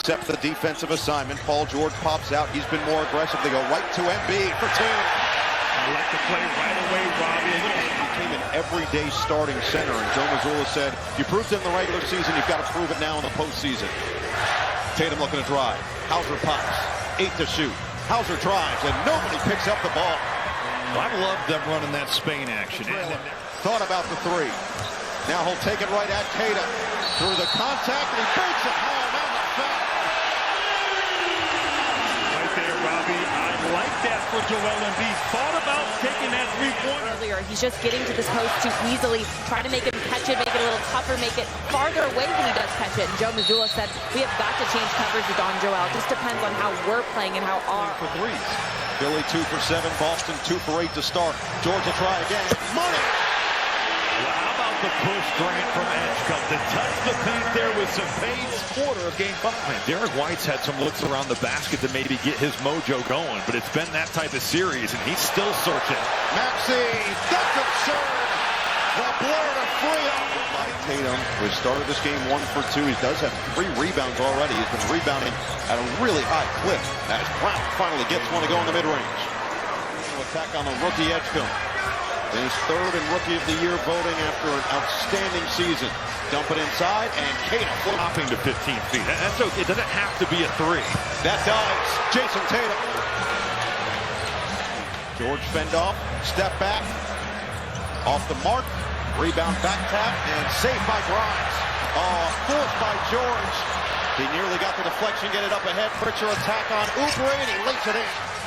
accepts the defensive assignment. Paul George pops out. He's been more aggressive. They go right to Embiid for two. I like the play right away, Robbie. He became an everyday starting center, and Joe Mazzulla said, you proved it in the regular season, you've got to prove it now in the postseason. Tatum looking to drive. Hauser pops. 8 to shoot. Hauser drives, and nobody picks up the ball. I love them running that Spain action. Thought about the three. Now he'll take it right at Tatum. Through the contact, and he breaks it home and the foul. Right there, Robbie. I like that for Joel Embiid. Thought about taking that three-pointer. Earlier, he's just getting to this post too easily, trying to make him catch it, make it a little tougher, make it farther away when he does catch it. And Joe Mazzulla said, we have got to change coverages on Joel. It just depends on how we're playing and how our... For threes. Philly 2 for 7, Boston 2 for 8 to start. George will try again. Money! Well, how about the push Grant from Edgecombe to touch the paint there with some pace? Quarter of game 5. Derek White's had some looks around the basket to maybe get his mojo going, but it's been that type of series, and he's still searching. Maxey, that's absurd! The blur to free up. Tatum, who has started this game 1 for 2. He does have 3 rebounds already. He's been rebounding at a really high clip as Brown finally gets one to go in the mid-range. Attack on the rookie Edgecombe. His 3rd in Rookie of the Year voting after an outstanding season. Dump it inside, and Tatum Flopping to 15 feet. That's okay. It doesn't have to be a 3. That does. Jason Tatum. George fend off. Step back. Off the mark. Rebound back tap, and saved by Grimes. Oh, forced by George. He nearly got the deflection, get it up ahead. Pritchard attack on Oubre, and he lays it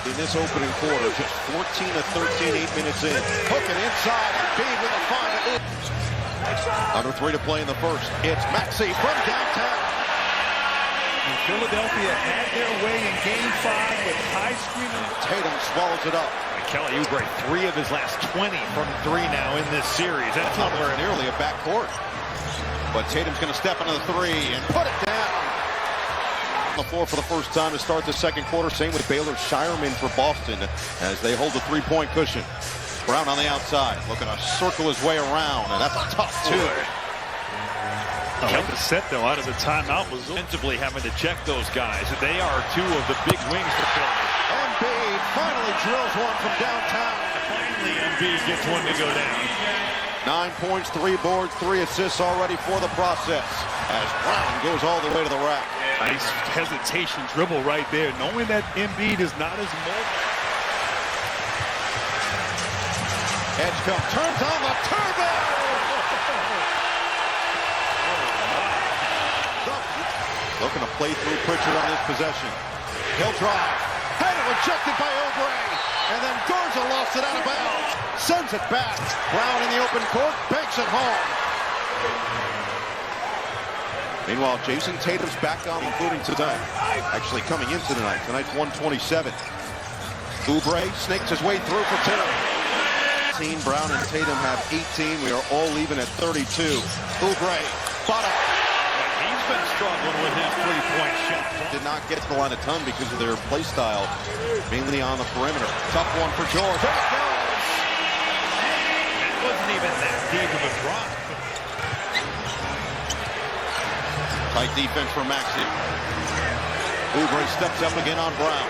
in this opening quarter. Just 14 to 13, 8 minutes in. Hooking inside, and Embiid with a find. Under 3 to play in the first. It's Maxey from downtown. And Philadelphia had their way in game 5 with high screening. Tatum swallows it up. Kelly Oubre, 3 of his last 20 from 3 now in this series. That's Not nearly a backcourt. But Tatum's going to step into the 3 and put it down. On the floor for the first time to start the second quarter. Same with Baylor Shireman for Boston as they hold the 3-point cushion. Brown on the outside, looking to circle his way around, and that's a tough 2. I like the set, though, out of the timeout. Was offensively having to check those guys. They are 2 of the big wings for Philly. Embiid finally drills one from downtown. Finally, Embiid gets one to go down. 9 points, 3 boards, 3 assists already for the process as Brown goes all the way to the rack. Nice hesitation dribble right there, knowing that Embiid is not as mobile. Edgecombe turns on the turbo. Looking to play through Pritchard on this possession. He'll drive. Header rejected by Oubre. And then Garza lost it out of bounds. Sends it back. Brown in the open court. Banks it home. Meanwhile, Jason Tatum's back on, including tonight. Actually coming into tonight. Tonight's 127. Oubre snakes his way through for 10. Brown and Tatum have 18. We are all even at 32. Oubre, bottom. He's been struggling with his 3-point shot. Did not get to the line a ton because of their play style, mainly on the perimeter. Tough one for George. There it goes. It wasn't even that deep of a drop. Tight defense for Maxey. Oubre steps up again on Brown.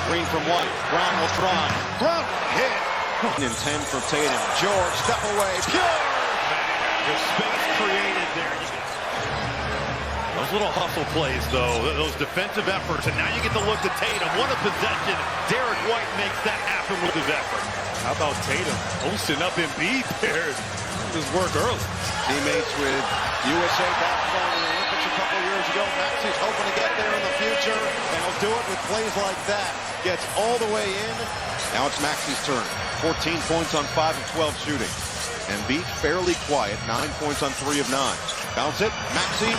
Screen from White. Brown will try. Brown hit. And 10 for Tatum. George, step away. Pure! The space created there. Those little hustle plays, though, those defensive efforts, and now you get to look to Tatum. What a possession. Derek White makes that happen with his effort. How about Tatum posting up Embiid there? His work early. Teammates with USA basketball in the Olympics a couple years ago. Maxey's hoping to get there in the future, and he'll do it with plays like that. Gets all the way in. Now it's Maxey's turn. 14 points on 5 of 12 shooting. Embiid fairly quiet. 9 points on 3 of 9. Bounce it. Maxey.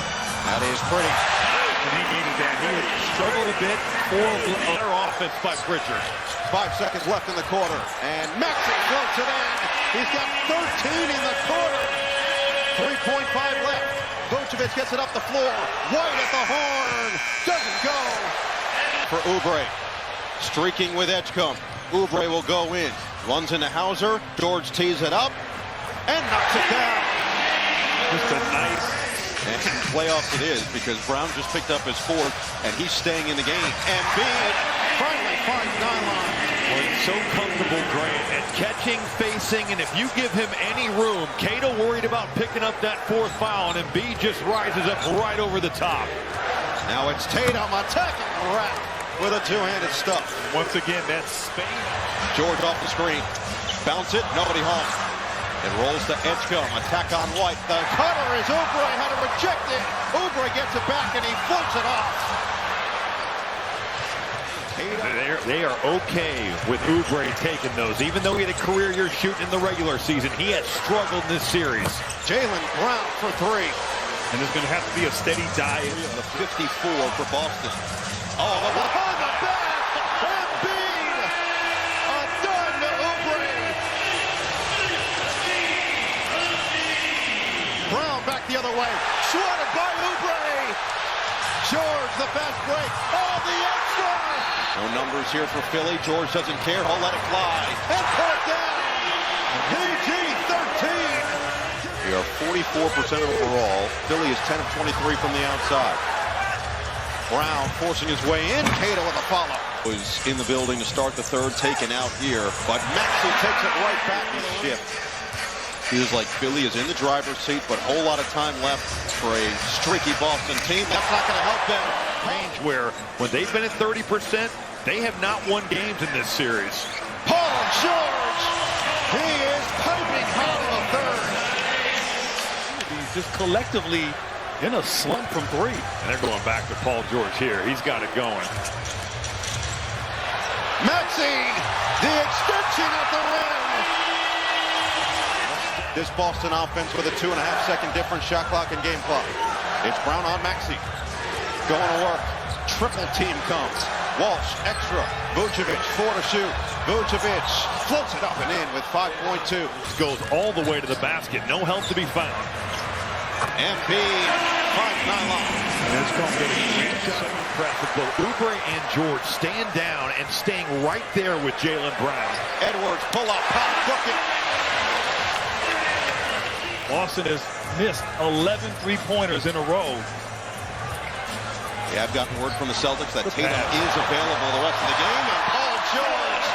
That is pretty. And he needed that. He had struggled a bit for better offense by Pritchard. 5 seconds left in the quarter. And Maxey floats it in. He's got 13 in the quarter. 3.5 left. Vucevic gets it up the floor. White at the horn. Doesn't go. For Oubre. Streaking with Edgecombe. Oubre will go in. Runs into Hauser. George tees it up. And knocks it down. Just a nice And playoffs it is, because Brown just picked up his fourth, and he's staying in the game. And Embiid finally finds 9 lines. Well, he's so comfortable, Grant, at catching, facing, and if you give him any room, Cato worried about picking up that 4th foul, and Embiid just rises up right over the top. Now it's Tatum attacking the rack with a two-handed stuff. Once again, that's Spain. George off the screen. Bounce it, nobody home. It rolls to Edgecombe, attack on White. The cutter is Oubre, had to reject it. Oubre gets it back and he floats it off. They are okay with Oubre taking those. Even though he had a career year shooting in the regular season, he has struggled in this series. Jaylen Brown for 3. And there's going to have to be a steady diet. The 54 for Boston. Oh, the behind the back. Embiid. A dime to Oubre. Brown back the other way. Swatted by Oubre. George, the fast break. Oh, the extra. No numbers here for Philly. George doesn't care. He'll let it fly. And put it down. PG 13. We are 44% overall. Philly is 10 of 23 from the outside. Brown forcing his way in. Cato with a follow. Was in the building to start the third, taken out here. But Maxey takes it right back with a shift. Feels like Philly is in the driver's seat, but a whole lot of time left for a streaky Boston team. That's not going to help them. Range where when they've been at 30%, they have not won games in this series. Paul George. He is piping hot in the third. Just collectively in a slump from 3. And they're going back to Paul George here. He's got it going. Maxey, the extension at the rim. This Boston offense with a 2.5-second difference shot clock and game clock. It's Brown on Maxey. Going to work. Triple team comes. Walsh, extra. Vucevic, 4 to shoot. Vucevic floats it up and in with 5.2. Goes all the way to the basket. No help to be found. Embiid finds 9 lines. And it's going to be so impressive. Both Oubre and George staying down and staying right there with Jaylen Brown. Edwards, pull up, pop, book it. Boston has missed 11 3-pointers in a row. Yeah, I've gotten word from the Celtics that Tatum is available the rest of the game, and Paul George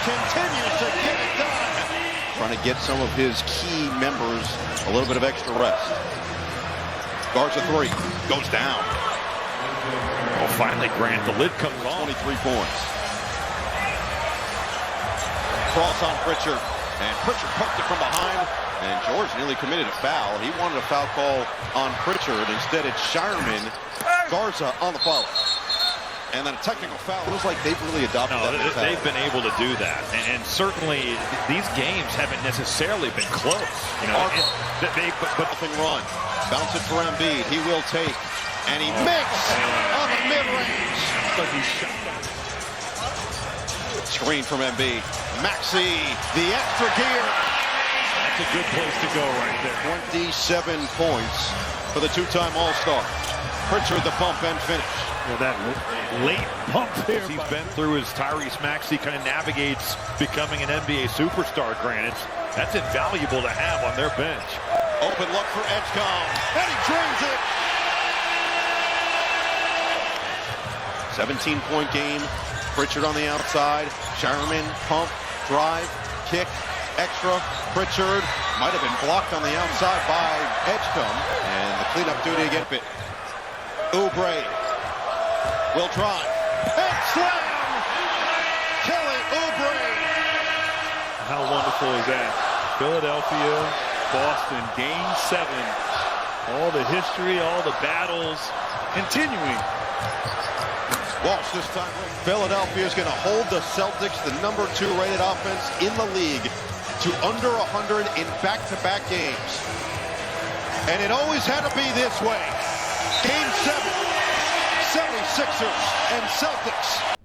continues to get it done. Trying to get some of his key members a little bit of extra rest. Guards a 3, goes down. Oh, finally, Grant, the lid comes on. 23 points. Cross on Pritchard, and Pritchard poked it from behind. And George nearly committed a foul. He wanted a foul call on Pritchard. Instead, it's Shireman. Garza on the follow. And then a technical foul. It was like they've really adopted that mentality. They've been able to do that. And certainly, these games haven't necessarily been close. You know, but nothing run. Bounce it for Embiid. He will take. And he makes on the mid-range. Screen from Embiid. Maxey, the extra gear. That's a good place to go right there. 27 points for the 2-time All-Star. Pritchard the pump and finish. Well, that late pump there. He's been through as Tyrese Maxey kind of navigates becoming an NBA superstar, Grant. That's invaluable to have on their bench. Open look for Edgecombe, and he drains it. 17-point game. Pritchard on the outside. Shireman, pump, drive, kick, extra. Pritchard might have been blocked on the outside by Edgecombe, and the cleanup duty against it. Oubre will drive and slam. Kelly Oubre. How wonderful is that? Philadelphia, Boston, Game 7. All the history, all the battles continuing. Walsh this time. Philadelphia is going to hold the Celtics, the number 2 rated offense in the league, to under 100 in back-to-back games. And it always had to be this way. Game 7, 76ers and Celtics.